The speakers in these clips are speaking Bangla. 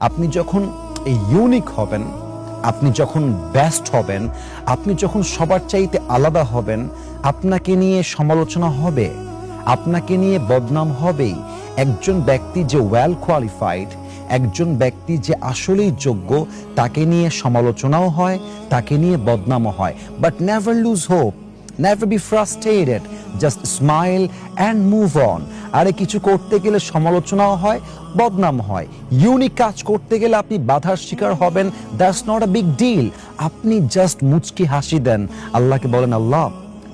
আপনি যখন ইউনিক হবেন, আপনি যখন বেস্ট হবেন, আপনি যখন সবার চাইতে আলাদা হবেন, আপনাকে নিয়ে সমালোচনা হবে, আপনাকে নিয়ে বদনাম হবেই। একজন ব্যক্তি যে ওয়েল কোয়ালিফাইড, একজন ব্যক্তি যে আসলেই যোগ্য, তাকে নিয়ে সমালোচনাও হয়, তাকে নিয়ে বদনামও হয়। But never lose hope, never be frustrated, just smile and move on. আরে কিছু করতে গেলে সমালোচনাও হয়, বদনাম হয়। ইউনিক কাজ করতে গেলে আপনি বাধার শিকার হবেন, that's not a big deal. আপনি জাস্ট মুচকি হাসি দেন, আল্লাহকে বলেন, আল্লাহ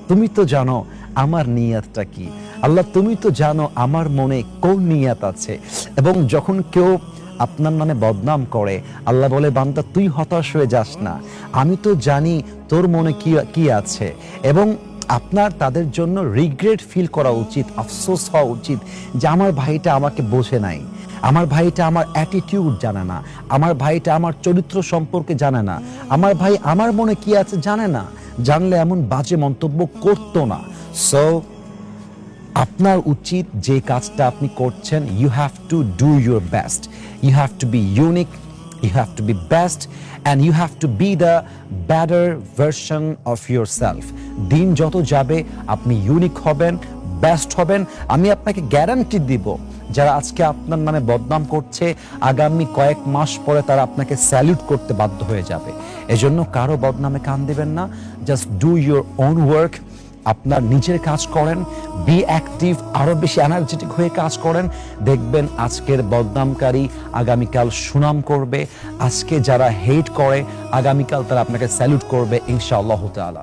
তুমি তো জানো আমার নিয়াতটা কি, আল্লাহ তুমি তো জানো আমার মনে কোন নিয়াত আছে। এবং যখন কেউ আপনার নামে বদনাম করে, আল্লাহ বলে, বান্দা তুই হতাশ হয়ে যাস না, আমি তো জানি তোর মনে কি আছে। এবং আপনার তাদের জন্য রিগ্রেট ফিল করা উচিত, আফসোস হওয়া উচিত যে আমার ভাইটা আমাকে বোঝে নাই, আমার ভাইটা আমার অ্যাটিটিউড জানে না, আমার ভাইটা আমার চরিত্র সম্পর্কে জানে না, আমার ভাই আমার মনে কি আছে জানে না, জানলে এমন বাজে মন্তব্য করতো না। সো আপনার উচিত যে কাজটা আপনি করছেন, you have to do your best, you have to be unique, you have to be best and you have to be the better version of yourself. দিন যত যাবে আপনি ইউনিক হবেন, বেস্ট হবেন। আমি আপনাকে গ্যারান্টি দিব, যারা আজকে আপনার নামে বদনাম করছে, আগামী কয়েক মাস পরে তারা আপনাকে স্যালুট করতে বাধ্য হয়ে যাবে। এজন্য কারো বদনামে কান দিবেন না, just do your own work. আপনার নিজের কাজ করেন, বি অ্যাক্টিভ, আরো বেশি এনার্জেটিক হয়ে কাজ করেন। দেখবেন আজকের বদনামকারী আগামীকাল সুনাম করবে, আজকে যারা হেট করে আগামীকাল তারা আপনাকে স্যালুট করবে ইনশাআল্লাহ তাআলা।